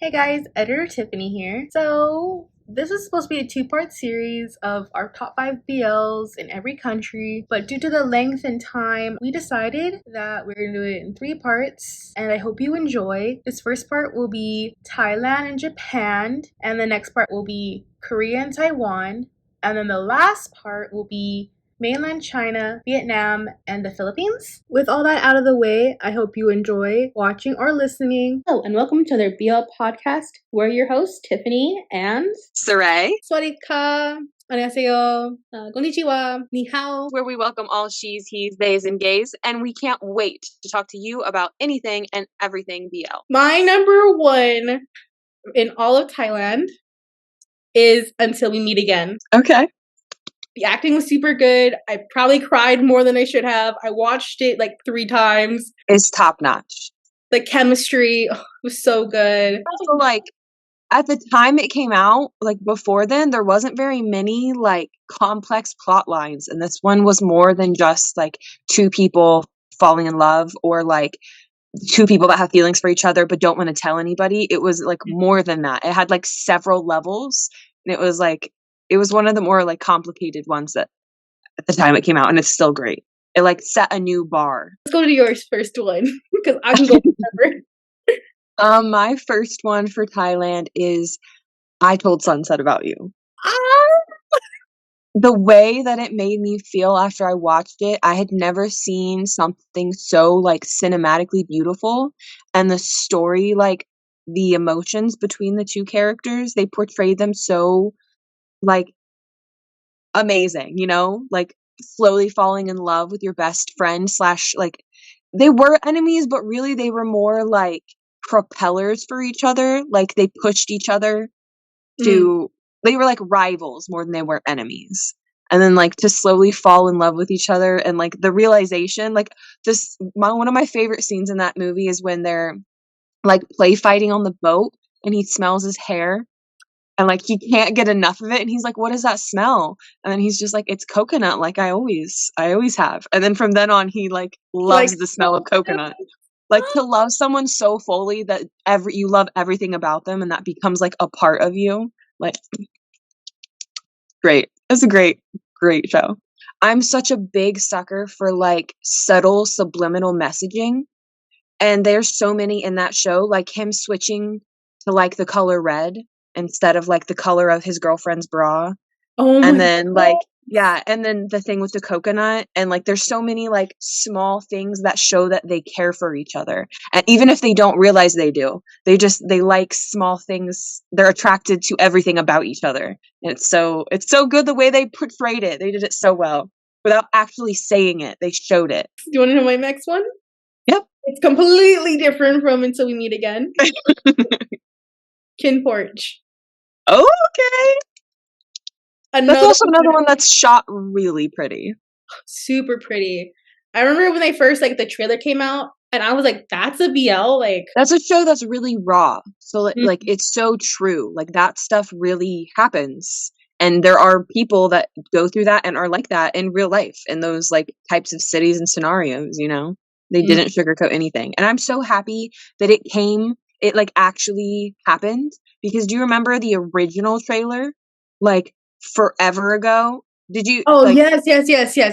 Hey guys, editor Tiffany here. So, this is supposed to be a two-part series of our top 5 BLs in every country, but due to the length and time, we decided that we're going to do it in 3 parts, and I hope you enjoy. This first part will be Thailand and Japan, and the next part will be Korea and Taiwan, and then the last part will be mainland China, Vietnam, and the Philippines. With all that out of the way, I hope you enjoy watching or listening. Hello, and welcome to their BL podcast. We're your hosts, Tiffany and Saray. Swadika. Annyeonghaseyo. Konnichiwa. Ni hao. Where we welcome all she's, he's, theys, and gays, and we can't wait to talk to you about anything and everything BL. My number one in all of Thailand is Until We Meet Again. Okay. The acting was super good. I probably cried more than I should have. I watched it like 3 times. It's top notch. The chemistry was so good. Also, like, at the time it came out, like before then, there wasn't very many like complex plot lines, and this one was more than just like 2 people falling in love or like 2 people that have feelings for each other but don't want to tell anybody. It was like more than that. It had like several levels, and it was one of the more like complicated ones that at the time it came out, and it's still great. It like set a new bar. Let's go to yours first one because I can go forever. My first one for Thailand is I Told Sunset About You. The way that it made me feel after I watched it, I had never seen something so like cinematically beautiful, and the story, like the emotions between the 2 characters, they portrayed them so like amazing, you know, like slowly falling in love with your best friend / like they were enemies, but really they were more like propellers for each other. Like they pushed each other to, they were like rivals more than they were enemies. And then like to slowly fall in love with each other, and like the realization, like one of my favorite scenes in that movie is when they're like play fighting on the boat and he smells his hair. And, like, he can't get enough of it, and he's like, "What does that smell?" And then he's just like, "It's coconut, like I always have." And then from then on, he, like, loves the smell of coconut. Like, to love someone so fully that you love everything about them, and that becomes, like, a part of you, like, great. It's a great, great show. I'm such a big sucker for, like, subtle subliminal messaging, and there's so many in that show, like him switching to, like, the color red instead of like the color of his girlfriend's bra. And then like, yeah, and then the thing with the coconut, and like there's so many like small things that show that they care for each other. And even if they don't realize they do, they like small things. They're attracted to everything about each other. And it's so good the way they portrayed it. They did it so well without actually saying it. They showed it. Do you want to know my next one? Yep. It's completely different from Until We Meet Again. Kin Porch. Oh, okay. That's also another one that's shot really pretty. Super pretty. I remember when they first, like, the trailer came out, and I was like, that's a BL? Like, that's a show that's really raw. So, like, it's so true. Like, that stuff really happens. And there are people that go through that and are like that in real life, in those, like, types of cities and scenarios, you know? They didn't sugarcoat anything. And I'm so happy that it, like, actually happened. Because do you remember the original trailer? Like, forever ago? Did you? Oh, like, yes.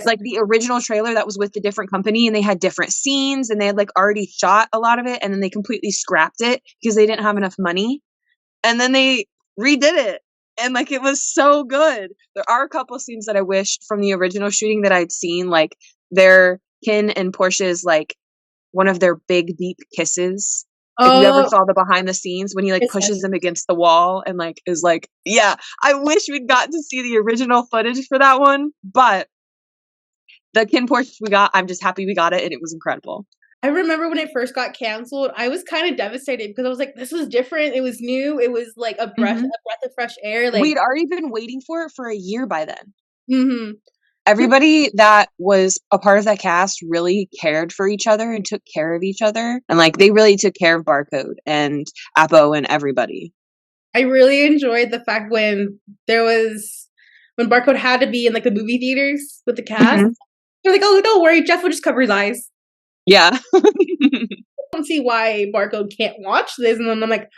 Like the original trailer that was with the different company, and they had different scenes, and they had like already shot a lot of it, and then they completely scrapped it because they didn't have enough money. And then they redid it. And like, it was so good. There are a couple scenes that I wished from the original shooting that I'd seen, like their Kin and Porsche's, like one of their big deep kisses. If you ever saw the behind the scenes when he like pushes them against the wall and like is like, yeah, I wish we'd gotten to see the original footage for that one, but the Kin Porsche we got, I'm just happy we got it, and it was incredible. I remember when it first got canceled, I was kind of devastated because I was like, this was different. It was new. It was like a breath of fresh air. Like, we'd already been waiting for it for a year by then. Mm-hmm. Everybody that was a part of that cast really cared for each other and took care of each other. And like, they really took care of Barcode and Apo and everybody. I really enjoyed the fact when Barcode had to be in like the movie theaters with the cast. They're like, oh, don't worry, Jeff will just cover his eyes. Yeah. don't see why Marco can't watch this. And then I'm like,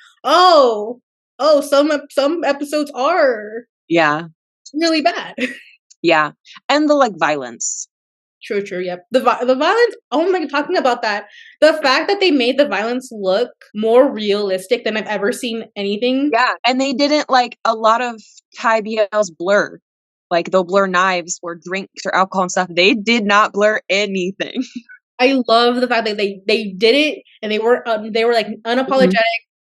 some episodes are Yeah. really bad. Yeah. And the like violence. True, yep. The violence, oh my god, talking about that. The fact that they made the violence look more realistic than I've ever seen anything. Yeah. And they didn't like a lot of Thai BLs blur. Like they'll blur knives or drinks or alcohol and stuff. They did not blur anything. I love the fact that they did it and they were like unapologetic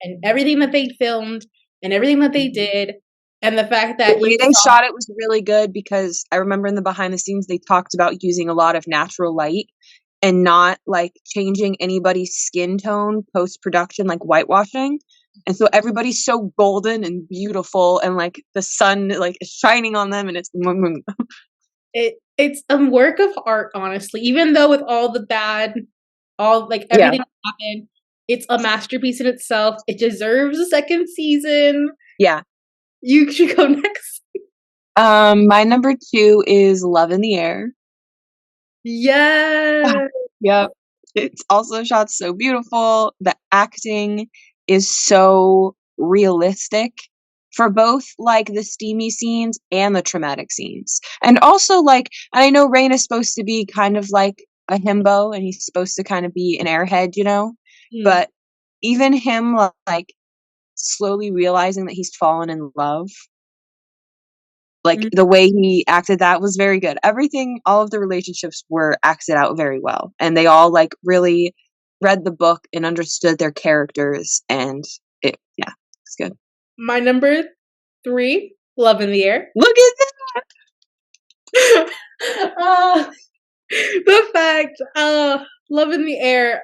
and everything that they filmed and everything that they did, and the fact The that you way they saw shot it was really good because I remember in the behind the scenes they talked about using a lot of natural light and not like changing anybody's skin tone post production, like whitewashing. And so everybody's so golden and beautiful, and like the sun like is shining on them, and it's it's a work of art, honestly. Even though with all the bad, all like yeah. everything that happened, it's a masterpiece in itself. It deserves a second season. Yeah. You should go next. My number 2 is Love in the Air. Yeah. Yep. It's also shot so beautiful. The acting is so realistic for both like the steamy scenes and the traumatic scenes. And also like I know Rain is supposed to be kind of like a himbo and he's supposed to kind of be an airhead, you know? But even him like slowly realizing that he's fallen in love, like the way he acted, that was very good. Everything, all of the relationships were acted out very well, and they all like really read the book and understood their characters, and it's good. My number 3, Love in the Air. Look at The fact, Love in the Air,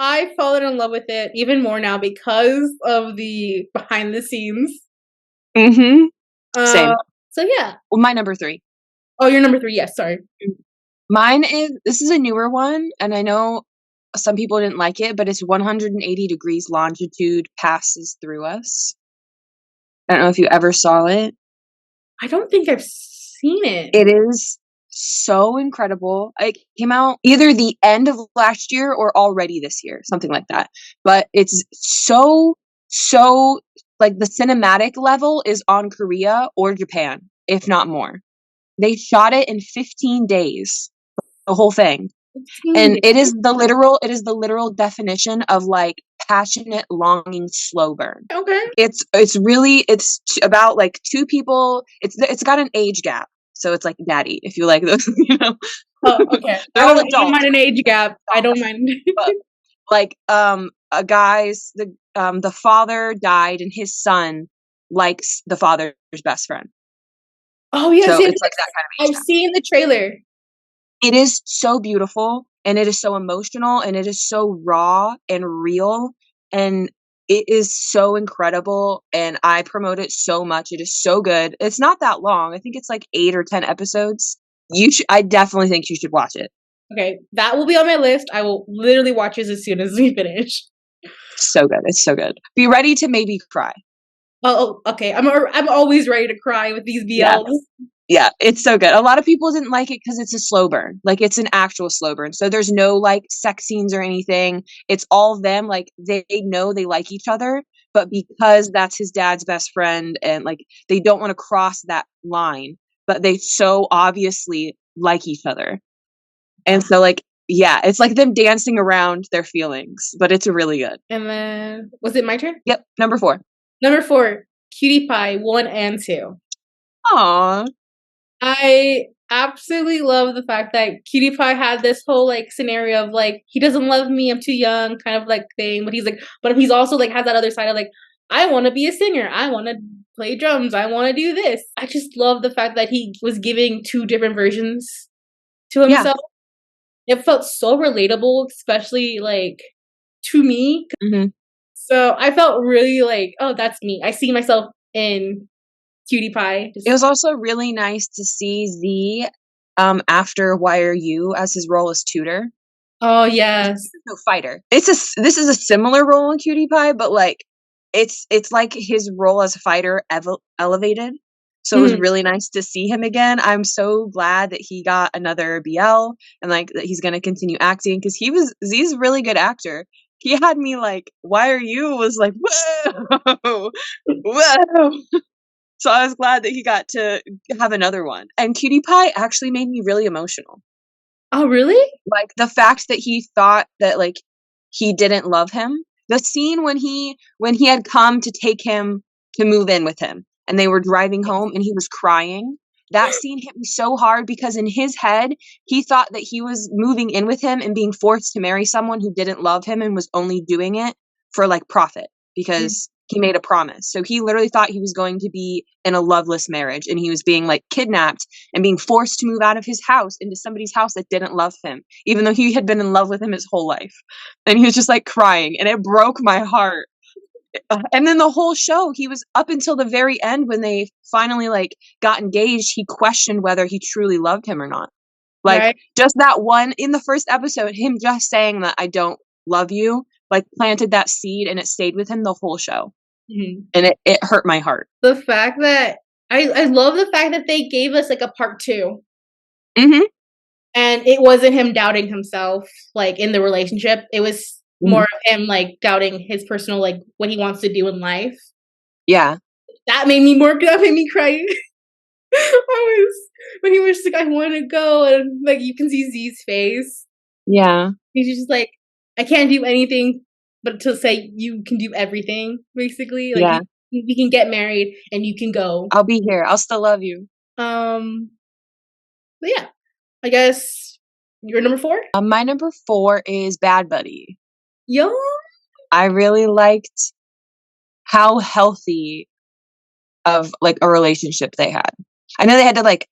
I've fallen in love with it even more now because of the behind the scenes. that. Same. So yeah. Well, my number 3. Oh, your number 3. Yes, sorry. Mine is, this is a newer one, and I know some people didn't like it, but it's 180 degrees longitude passes through us. I don't know if you ever saw it. I don't think I've seen it. It is so incredible. It came out either the end of last year or already this year, something like that. But it's so like the cinematic level is on Korea or Japan, if not more. They shot it in 15 days, the whole thing. And it is the literal definition of like passionate longing slow burn. Okay. It's about like two people. It's got an age gap. So it's like daddy, if you like those, you know. Oh, okay. They're all I don't mind an age gap. I don't mind. But, like a guy's the father died and his son likes the father's best friend. Oh yes, So yes. it's like that kind of age I've gap. seen the trailer. It is so beautiful and it is so emotional and it is so raw and real and it is so incredible and I promote it so much. It is so good. It's not that long. I think it's like 8 or 10 episodes. I definitely think you should watch it. Okay, that will be on my list. I will literally watch this as soon as we finish. So good. It's so good. Be ready to maybe cry. Oh, okay. I'm always ready to cry with these BLs. Yeah, it's so good. A lot of people didn't like it because it's a slow burn. Like it's an actual slow burn. So there's no like sex scenes or anything. It's all them. Like they know they like each other, but because that's his dad's best friend and like they don't want to cross that line, but they so obviously like each other. And so like, yeah, it's like them dancing around their feelings, but it's really good. And then was it my turn? Yep, number 4. Number 4, Cutie Pie 1 and 2. Aww. I absolutely love the fact that Cutie Pie had this whole like scenario of like he doesn't love me, I'm too young kind of like thing, but he's also like has that other side of like I want to be a singer, I want to play drums, I want to do this. I just love the fact that he was giving 2 different versions to himself. Yeah. It felt so relatable, especially like to me. Mm-hmm. So I felt really like, oh, that's me. I see myself in Cutie Pie. It was also really nice to see Z after Why Are You as his role as tutor. Oh yes. No fighter. This is a similar role in Cutie Pie, but like it's like his role as a fighter elevated. So it was really nice to see him again. I'm so glad that he got another BL and like that he's gonna continue acting because Z's a really good actor. he had me like, "Why are you?" Was like, "Whoa, whoa." So I was glad that he got to have another one. And Cutie Pie actually made me really emotional. Oh, really? Like, the fact that he thought that, like, he didn't love him. The scene when he had come to take him to move in with him, and they were driving home and he was crying, that scene hit me so hard because in his head, he thought that he was moving in with him and being forced to marry someone who didn't love him and was only doing it for, like, profit Mm. because he made a promise. So he literally thought he was going to be in a loveless marriage, and he was being, like, kidnapped and being forced to move out of his house into somebody's house that didn't love him, even though he had been in love with him his whole life. And he was just like crying, and it broke my heart. And then the whole show, he was up until the very end when they finally like got engaged, he questioned whether he truly loved him or not. Like Right? just that one in the first episode, him just saying that I don't love you, like planted that seed and it stayed with him the whole show. Mhm. And it hurt my heart. The fact that I love the fact that they gave us like a part 2. Mhm. And it wasn't him doubting himself, like, in the relationship. It was more Mhm. of him, like, doubting his personal, like, what he wants to do in life. Yeah. That made me cry. I was when he was like, "I wanna go," and, like, you can see Z's face. Yeah. He's just like, "I can't do anything but to say you can do everything," basically. Like, Yeah. we can get married and you can go. I'll be here. I'll still love you. Um, but yeah, I guess you're number 4? My number 4 is Bad Buddy. Yo. I really liked how healthy of, like, a relationship they had. I know they had to, like,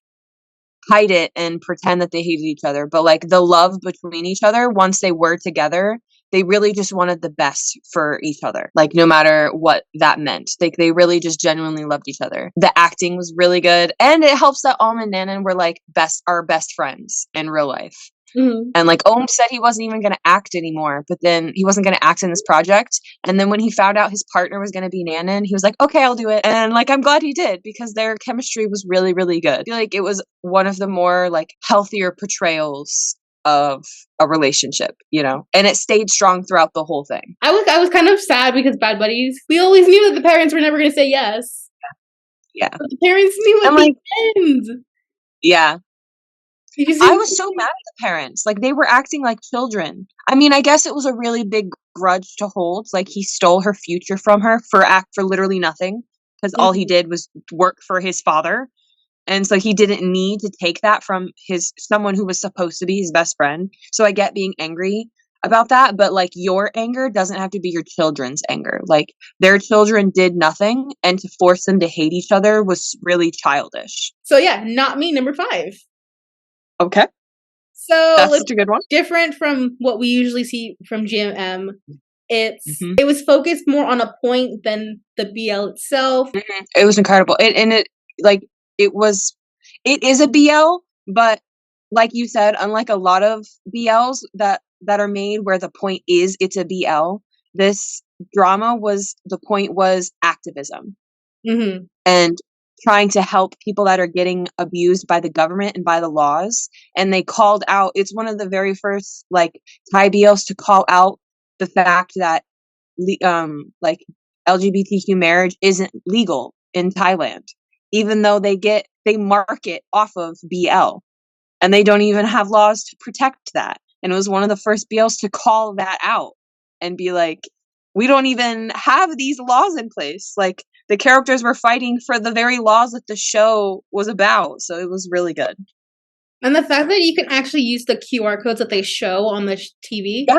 hide it and pretend that they hated each other, but, like, the love between each other once they were together, they really just wanted the best for each other, like, no matter what that meant. Like, they really just genuinely loved each other. The acting was really good, and it helps that Alm and Nanan were, like, best friends in real life. Mhm. And like Ohm said he wasn't even gonna act anymore, but then he wasn't gonna act in this project. And then when he found out his partner was gonna be Nanan, he was like, "Okay, I'll do it." And like I'm glad he did because their chemistry was really, really good. I feel like it was one of the more like healthier portrayals of a relationship, you know? And it stayed strong throughout the whole thing. I was kind of sad because Bad Buddies, we always knew that the parents were never gonna say yes. Yeah. But the parents knew at And the like, end. yeah. You just I didn't was so mad at the parents. Like they were acting like children. I mean, I guess it was a really big grudge to hold. Like he stole her future from her for literally nothing because all he Mhm. did was work for his father. And so he didn't need to take that from his someone who was supposed to be his best friend. So I get being angry about that, but like your anger doesn't have to be your children's anger. Like their children did nothing and to force them to hate each other was really childish. So yeah, not me, number 5. Okay. So That's it's such a good one. different from what we usually see from GMM. Mhm. It was focused more on a point than the BL itself. Mhm. It was incredible. It like it was it is a BL, but like you said, unlike a lot of BLs that are made where the point is it's a BL, this drama was the point was activism Mhm. and trying to help people that are getting abused by the government and by the laws. And they called out it's one of the very first like Thai BLs to call out the fact that like LGBTQ marriage isn't legal in Thailand, even though they mark it off of BL and they don't even have laws to protect that. And it was one of the first BLs to call that out and be like, we don't even have these laws in place. Like the characters were fighting for the very laws that the show was about. So it was really good. And the fact that you can actually use the QR codes that they show on the TV, Yeah.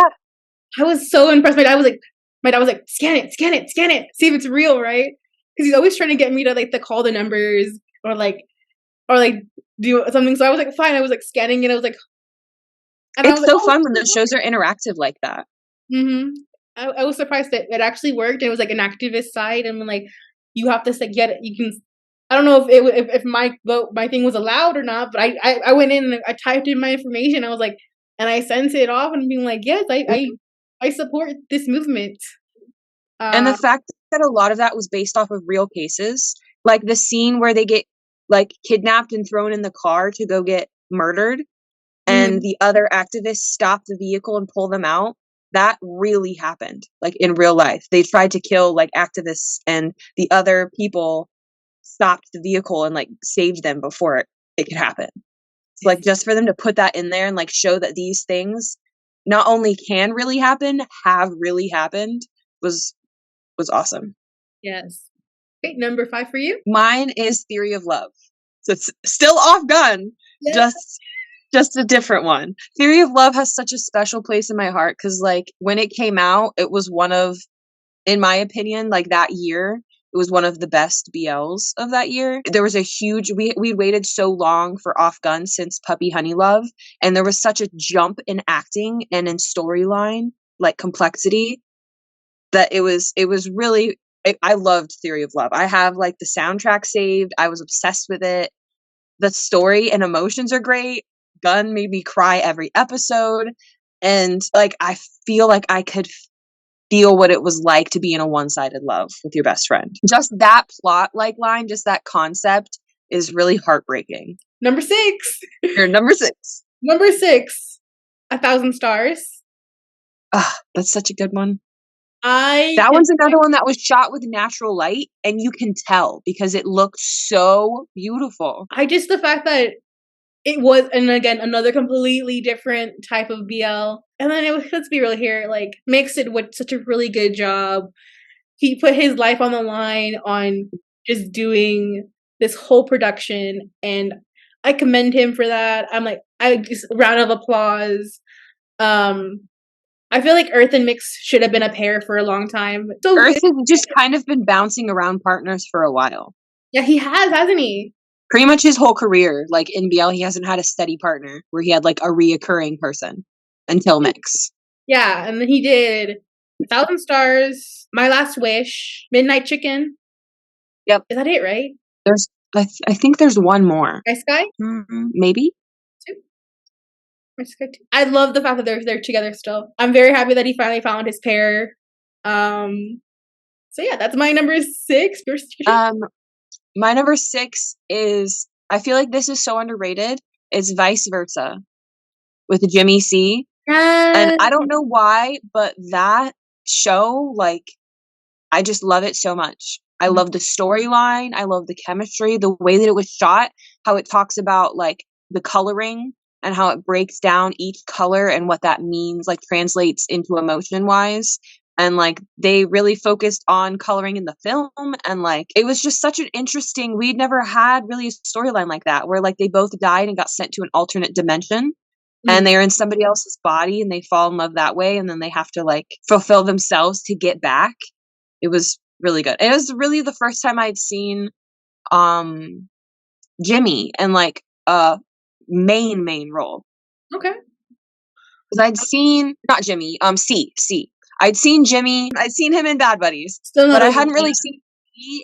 I was so impressed. My dad was like, scan it, scan it, scan it, see if it's real, right? Because he's always trying to get me to like to call the numbers or like do something. So I was like, fine. I was like scanning it. I was It's like, so oh, fun when the shows are interactive like that. mm-hmm. I was surprised that it actually worked. It was like an activist site, and like you have to like get it. You can. I don't know if my vote my thing was allowed or not, but I went in and I typed in my information. I was like, and I sent it off and being like, yes, I support this movement. And the Uh, fact that a lot of that was based off of real cases, like the scene where they get like kidnapped and thrown in the car to go get murdered, and mhm. the other activists stop the vehicle and pull them out. that really happened, like in real life. They tried to kill like activists, and the other people stopped the vehicle and like saved them before it could happen. So like just for them to put that in there and like show that these things not only can really happen, have really happened was awesome. Yes. Okay, number 5 for you. Mine is Theory of Love. So it's still off gun, Yeah. just a different one. Theory of Love has such a special place in my heart because like when it came out, it was one of, in my opinion, like that year, it was one of the best BLs of that year. There was a huge, we waited so long for Off Gun since Puppy Honey Love, and there was such a jump in acting and in storyline, like complexity, that it was really, I loved Theory of Love. I have like the soundtrack saved. I was obsessed with it. The story and emotions are great. Gun made me cry every episode. And like, I feel like I could feel what it was like to be in a one-sided love with your best friend. Just that plot like line, just that concept is really heartbreaking. Number 6. You're number 6. Number 6, 1,000 Stars. Ah, that's such a good one. That That one's another one that was shot with natural light, and you can tell because it looked so beautiful. The fact that it was, and again, another completely different type of BL. And then it was, let's be real here, like, Mix did such a really good job. He put his life on the line on just doing this whole production, and I commend him for that. I'm like, I just, round of applause. I feel like Earth and Mix should have been a pair for a long time. So Earth has just kind of been bouncing around partners for a while. Yeah, he has, hasn't he? Pretty much his whole career, like in BL, he hasn't had a steady partner where he had like a reoccurring person until Mix. Yeah, and then he did 1,000 Stars, My Last Wish, Midnight Chicken. Yep. Is that it, right? There's, I think there's one more. Nice Guy? Maybe? 2? Nice Guy 2. I love the fact that they're together still. I'm very happy that he finally found his pair. So yeah, that's my number 6. My number 6 is, I feel like this is so underrated, is Vice Versa with Jimmy C. And I don't know why, but that show, like, I just love it so much. I love the storyline. I love the chemistry, the way that it was shot, how it talks about like the coloring and how it breaks down each color and what that means, like translates into emotion wise. And like they really focused on coloring in the film, and like it was just such an interesting, we'd never had really a storyline like that where like they both died and got sent to an alternate dimension. And they're in somebody else's body and they fall in love that way, and then they have to like fulfill themselves to get back. It was really good. It was really the first time I'd seen Jimmy in like a main role. Okay. Because I'd seen, not Jimmy, C. I'd seen Jimmy, I'd seen him in Bad Buddies, but I hadn't really seen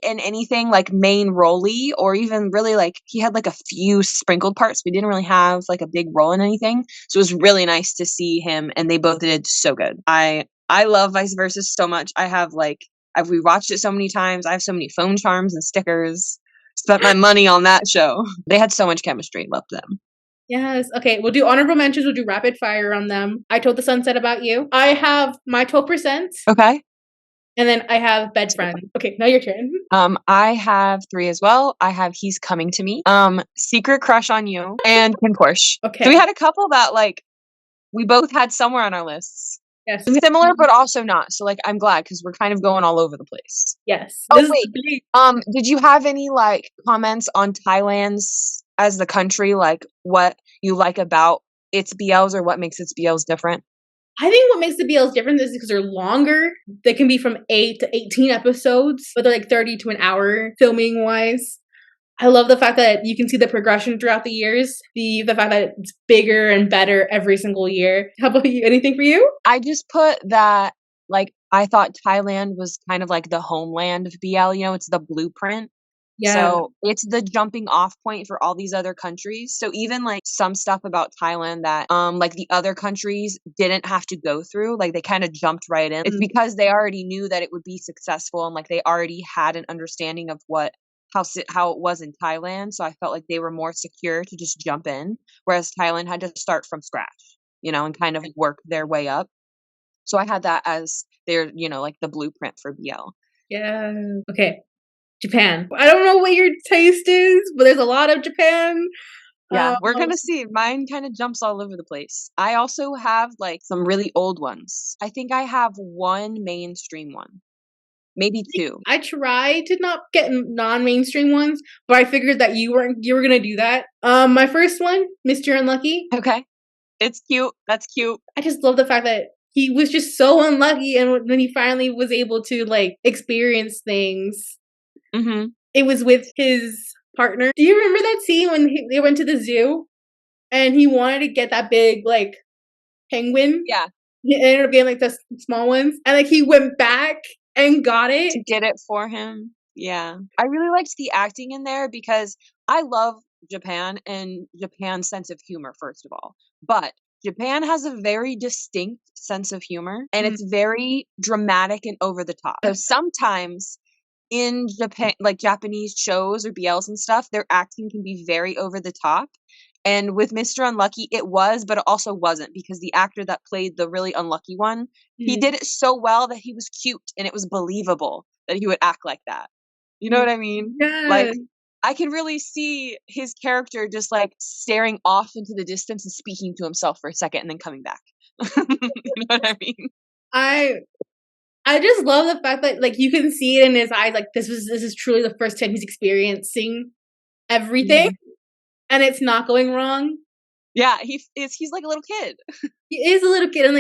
in anything like main role-y, or even really like he had like a few sprinkled parts, but he didn't really have like a big role in anything. So it was really nice to see him, and they both did so good. I love Vice Versa so much. I've rewatched it so many times. I have so many phone charms and stickers. Spent my money on that show. They had so much chemistry. Loved them. Yes. Okay. We'll do honorable mentions. We'll do rapid fire on them. I Told the Sunset About You. I have my 12%. Okay. And then I have Bed Friend. Okay, now your turn. I have 3 as well. I have He's Coming to Me, Secret Crush on You, and Ken Porsche. Okay. So we had a couple that like we both had somewhere on our lists. Yes. Similar, but also not. So like I'm glad because we're kind of going all over the place. Yes. Oh wait. Did you have any like comments on Thailand's as the country, like what you like about its BLs or what makes its BLs different? I think what makes the BLs different is because they're longer. They can be from 8 to 18 episodes, but they're like 30 to an hour filming wise. I love the fact that you can see the progression throughout the years. The fact that it's bigger and better every single year. How about you? Anything for you? I just put that like I thought Thailand was kind of like the homeland of BL, you know, it's the blueprint. Yeah. So it's the jumping off point for all these other countries. So even like some stuff about Thailand that like the other countries didn't have to go through, like they kind of jumped right in. It's because they already knew that it would be successful, and like they already had an understanding of how it was in Thailand. So I felt like they were more secure to just jump in, whereas Thailand had to start from scratch, you know, and kind of work their way up. So I had that as their, like the blueprint for BL. Yeah. Okay. Japan. I don't know what your taste is, but there's a lot of Japan. Yeah, Um, we're gonna see. Mine kind of jumps all over the place. I also have like some really old ones. I think I have one mainstream one, maybe two. I tried to not get non-mainstream ones, but I figured that you were gonna do that. My first one, Mr. Unlucky. Okay, it's cute. That's cute. I just love the fact that he was just so unlucky, and when he finally was able to like experience things, Mm-hmm. it was with his partner. Do you remember that scene when they went to the zoo and he wanted to get that big like penguin? Yeah, It ended up getting like the small ones, and like he went back and got it. to get it for him. Yeah, I really liked the acting in there because I love Japan and Japan's sense of humor, first of all. But Japan has a very distinct sense of humor and Mm. it's very dramatic and over the top. So sometimes in Japan, like Japanese shows or BLs and stuff, their acting can be very over the top. And with Mr. Unlucky, it was, but it also wasn't because the actor that played the really unlucky one, he Mm. did it so well that he was cute and it was believable that he would act like that. You know Mm. what I mean? Like, Yes. I can really see his character just like staring off into the distance and speaking to himself for a second and then coming back. You know what I mean? I I just love the fact that like you can see it in his eyes, like this is truly the first time he's experiencing everything Mhm. and it's not going wrong. Yeah, he's like a little kid. He is a little kid and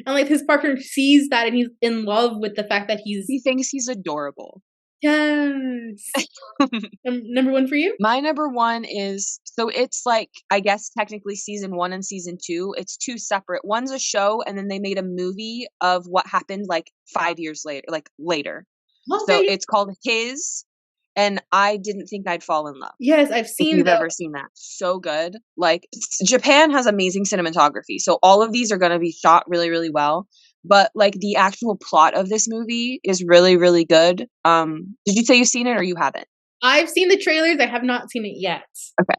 like his partner sees that and he's in love with the fact that he's He thinks he's adorable. yes. Number one for you? My number one is so it's like, I guess technically season 1 and season 2, it's 2 separate. One's a show, and then they made a movie of what happened, like, 5 years later, like, later. So Okay. it's called His, and I Didn't Think I'd Fall in Love, Yes, I've if seen you've those. ever seen that. So good. Like, Japan has amazing cinematography, so all of these are gonna be shot really, really well, but, like, the actual plot of this movie is really, really good. Did you say you've seen it or you haven't? I've seen the trailers, I have not seen it yet. Okay.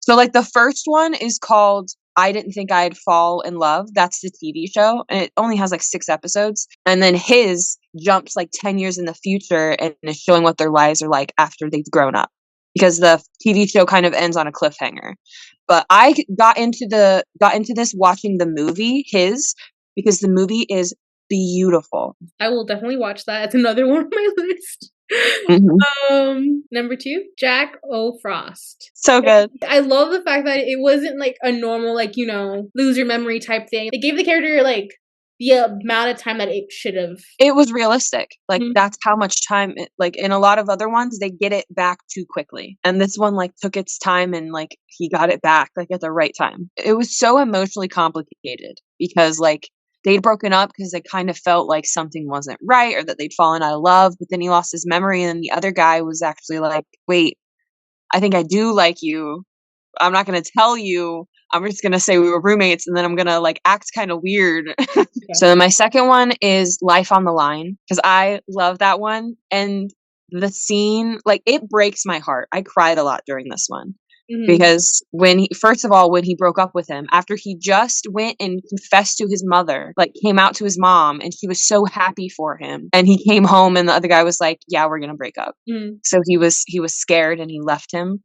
So, like, the first one is called I Didn't Think I'd Fall in Love. That's the TV show, and it only has, like, 6 episodes, and then His jumps, like, 10 years in the future and is showing what their lives are like after they've grown up, because the TV show kind of ends on a cliffhanger. But I got into this watching the movie, His, because the movie is beautiful. I will definitely watch that. It's another one on my list. Mhm. Number two, Jack O'Frost. So good. I love the fact that it wasn't like a normal, like, lose your memory type thing. They gave the character like the amount of time that it should have. It was realistic. Like, Mhm. that's how much time like, in a lot of other ones, they get it back too quickly, and this one, like, took its time and, like, he got it back, like, at the right time. It was so emotionally complicated because, like, they'd broken up because they kind of felt like something wasn't right or that they'd fallen out of love, but then he lost his memory, and the other guy was actually like, "Wait, I think I do like you. I'm not gonna tell you. I'm just gonna say we were roommates, and then I'm gonna, like, act kinda weird." Okay. So then my second one is Life on the Line because I love that one, and the scene, like, it breaks my heart. I cried a lot during this one Mhm. because when he first of all, when he broke up with him, after he just went and confessed to his mother, like, came out to his mom, and she was so happy for him, and he came home, and the other guy was like, "Yeah, we're gonna break up." Mhm. So he was scared, and he left him.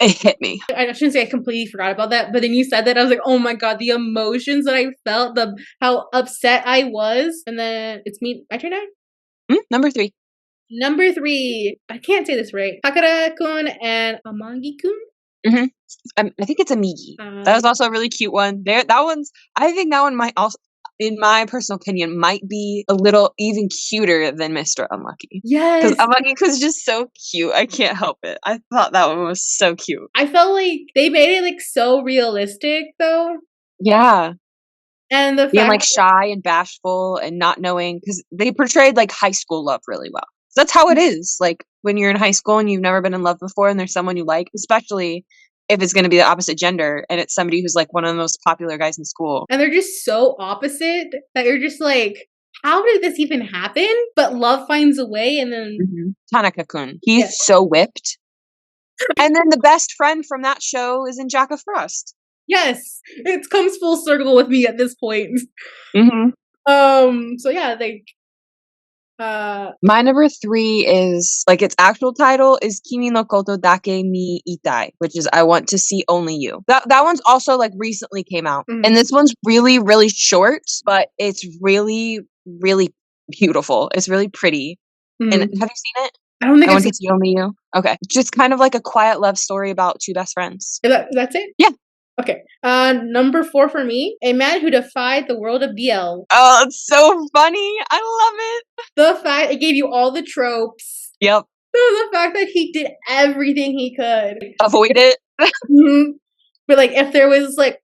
It hit me. I shouldn't say I completely forgot about that, but then you said that I was like, oh my god, the emotions that I felt, the how upset I was, and then it's me. My turn now. Number 3. Number three, I can't say this right. Hakara-kun and Amangi-kun. Mhm. I think it's a Migi. That was also a really cute one. That one's I think that one might also, in my personal opinion, might be a little even cuter than Mr. Unlucky. Because Yes, Unlucky was just so cute, I can't help it. I thought that one was so cute. I felt like they made it like so realistic though, Yeah, and the being, fact like, shy and bashful and not knowing because they portrayed, like, high school love really well. So that's how it is, like, when you're in high school and you've never been in love before and there's someone you like, especially if it's gonna be the opposite gender and it's somebody who's, like, one of the most popular guys in school. and they're just so opposite that you're just like, how did this even happen? But love finds a way, and then Mhm. Tanaka-kun. yeah, He's so whipped. And then the best friend from that show is in Jack of Frost. yes, it comes full circle with me at this point. Mhm. So yeah, like My number 3 is like its actual title is Kimi no Koto Dake ni Itai, which is I Want to See Only You. That one's also like recently came out. And mhm, this one's really, really short, but it's really, really beautiful. It's really pretty. And have mhm. you seen it? I don't think I I've Want seen to See Only You. Okay. Just kind of like a quiet love story about two best friends. that's it? Yeah. Okay. Number 4 for me, a man who defied the world of BL. Oh, it's so funny. I love it. The fact it gave you all the tropes. Yep. The fact that he did everything he could. Avoid it. Mhm. But like, if there was like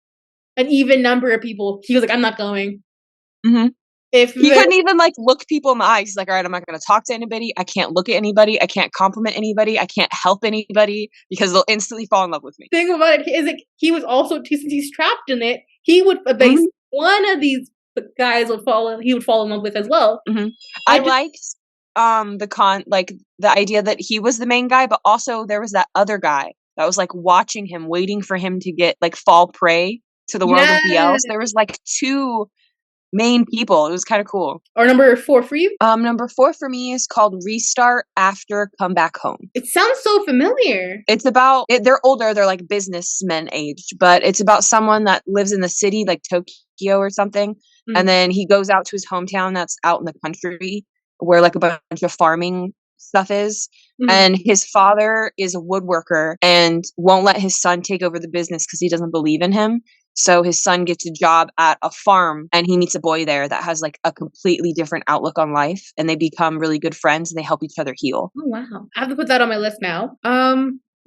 an even number of people, he was like, "I'm not going." hmm If He there, couldn't even like look people in the eyes. He's like, all right, I'm not gonna talk to anybody. I can't look at anybody. I can't compliment anybody. I can't help anybody because they'll instantly fall in love with me. thing about it is like he was also since he's trapped in it, he would base hmm one of these guys would fall. He would fall in love with as well. hmm I I just liked like the idea that he was the main guy, but also there was that other guy that was like watching him, waiting for him to get like fall prey to the world of BL. yes. So there was like two main people. It was kind of cool. Or number 4 for you. Number 4 for me is called Restart After Come Back Home. It sounds so familiar. It's about they're older, they're like businessmen aged, but it's about someone that lives in the city, like Tokyo or something, and Mm, then he goes out to his hometown that's out in the country where like a bunch of farming stuff is. mm. And his father is a woodworker and won't let his son take over the business because he doesn't believe in him. So his son gets a job at a farm and he meets a boy there that has like a completely different outlook on life and they become really good friends and they help each other heal. Oh wow, I have to put that on my list now.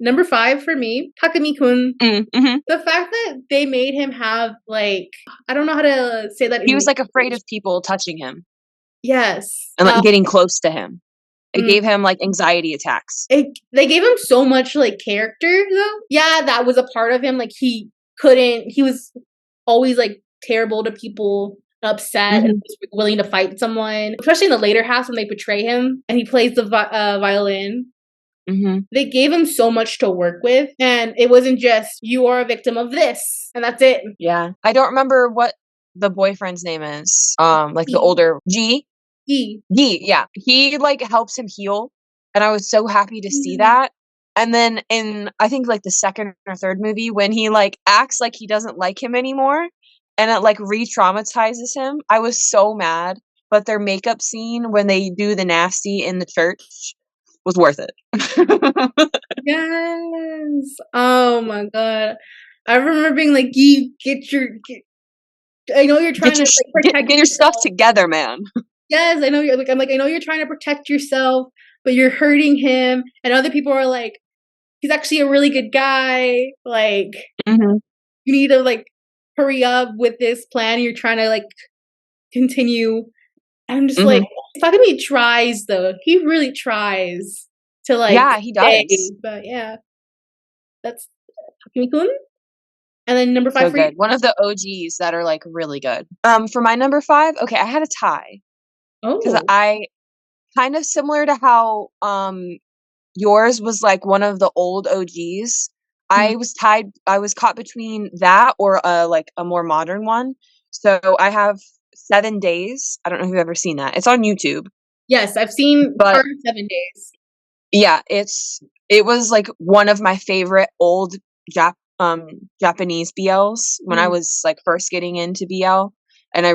Number 5 for me, Takumi-kun. Mm-hmm. The fact that they made him have like I don't know how to say that He in was like afraid English. of people touching him Yes. and like getting close to him. It Mm, gave him like anxiety attacks. they gave him so much like character though. Yeah, that was a part of him. Like he was always like terrible to people, upset, and hmm was willing to fight someone. Especially in the later half when they portray him and he plays the violin. hmm They gave him so much to work with, and it wasn't just you are a victim of this, and that's it. Yeah. I don't remember what the boyfriend's name is. Like the He, older G. he. Yeah. He like helps him heal. And I was so happy to see Mm. that. And then in I think like the second or third movie when he like acts like he doesn't like him anymore and it like re-traumatizes him, I was so mad. But their makeup scene when they do the nasty in the church was worth it. Yes. Oh my god. I remember being like, "You I know you're trying Get to your like protect get your stuff yourself." together, man. Yes, I know you're like I'm like I know you're trying to protect yourself, but you're hurting him, and other people are like, "He's actually a really good guy." Like Mhm, you need to like hurry up with this plan. You're trying to like continue. I'm just like, mhm. Takumi tries though. He really tries to like Yeah, he stay, does. but yeah, that's Takumi-kun. And then number 5 So for you? good. One of the OGs that are, like, really good. For my number 5, okay, I had a tie because Oh. I kind of similar to how, yours was, like, one of the old OGs. Mm. I was caught between that or, like, a more modern one. So I have 7 Days. I don't know if you've ever seen that. It's on YouTube, Yes, I've seen but part of 7 Days. yeah, it was, like, one of my favorite old Japanese BLs when I Mm. was, like, first getting into BL, and I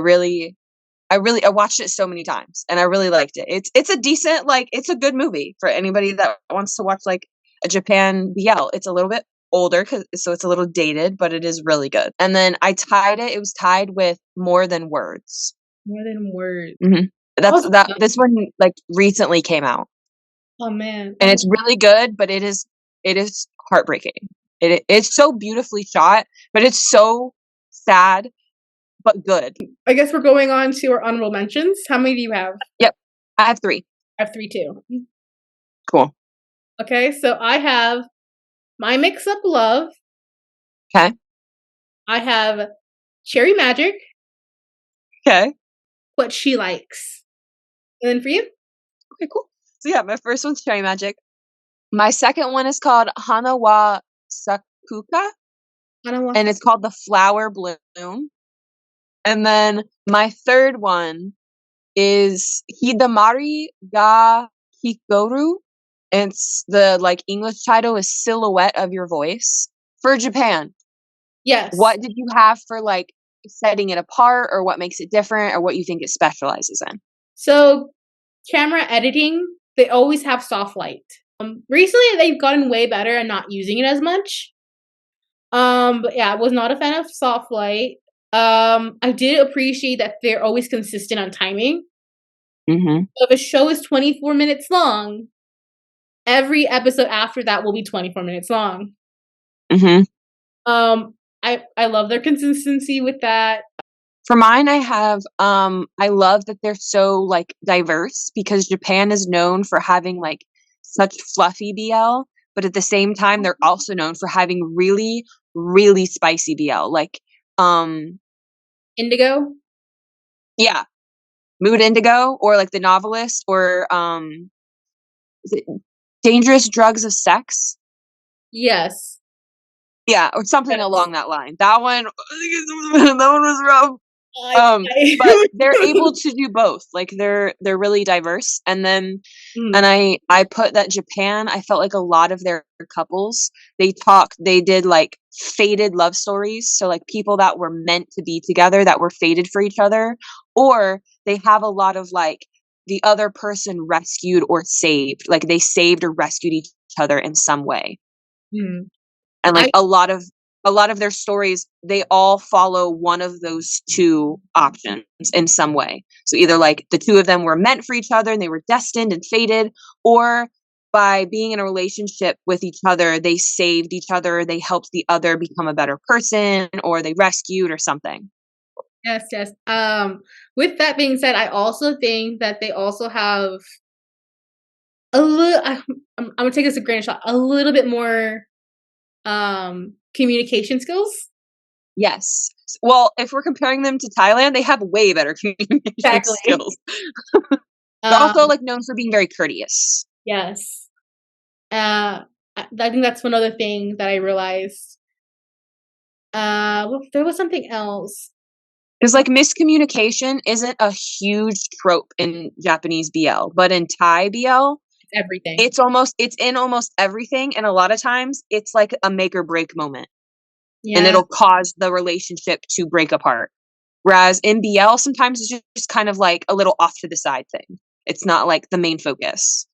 watched it so many times, and I really liked it. It's a decent like, it's a good movie for anybody that wants to watch, like, a Japan BL. It's a little bit older, so it's a little dated, but it is really good. And then it was tied with More Than Words. More than words. Mhm. I'll look it up. This one, like, recently came out. Oh man. And it's really good, but it is heartbreaking. It's so beautifully shot, but it's so sad, but good. I guess we're going on to our honorable mentions. How many do you have? Yep. I have 3. I have 3 too. Cool. Okay, so I have My Mix Up Love. Okay. I have Cherry Magic, Okay. What She Likes. And then for you? Okay, cool. So yeah, my first one's Cherry Magic. My second one is called Hana wa Sakuka, I don't want and it's called The Flower Bloom. And then my third one is Hidamari ga Hikoru. It's the like English title is Silhouette of Your Voice for Japan. Yes. What did you have for like setting it apart, or what makes it different, or what you think it specializes in? So camera editing, they always have soft light. Recently they've gotten way better at not using it as much. But yeah, I was not a fan of soft light. I did appreciate that they're always consistent on timing. Mm-hmm. So if a show is 24 minutes long, every episode after that will be 24 minutes long. Mm-hmm. I love their consistency with that. For mine, I have I love that they're so like diverse, because Japan is known for having like such fluffy BL, but at the same time they're also known for having really, really spicy BL. Like Indigo? yeah, Mood Indigo, or like The Novelist, or is it Dangerous Drugs of Sex? Yes. Yeah, or something Yes. along that line. That one that one was rough. I, But they're able to do both. Like they're really diverse. And then Mm. and I put that Japan, I felt like a lot of their couples, they did like fated love stories. So like people that were meant to be together that were fated for each other, or they have a lot of like the other person rescued or saved. Like they saved or rescued each other in some way. Mm. And like I a lot of their stories, they all follow one of those two options in some way. So either like the two of them were meant for each other and they were destined and fated, or by being in a relationship with each other, they saved each other, they helped the other become a better person, or they rescued or something. Yes, yes. With that being said, I also think that they also have a little. I'm gonna take this a grain of salt. A little bit more communication skills. Yes. Well, if we're comparing them to Thailand, they have way better communication Exactly. skills. They're also Um, like known for being very courteous. yes. I think that's one other thing that I realized. Well, there was something else. Because like miscommunication isn't a huge trope in Japanese BL, but in Thai BL, Everything. it's in almost everything, and a lot of times it's like a make or break moment, and Yeah. it'll cause the relationship to break apart. Whereas in BL, sometimes it's just kind of like a little off to the side thing. It's not like the main focus.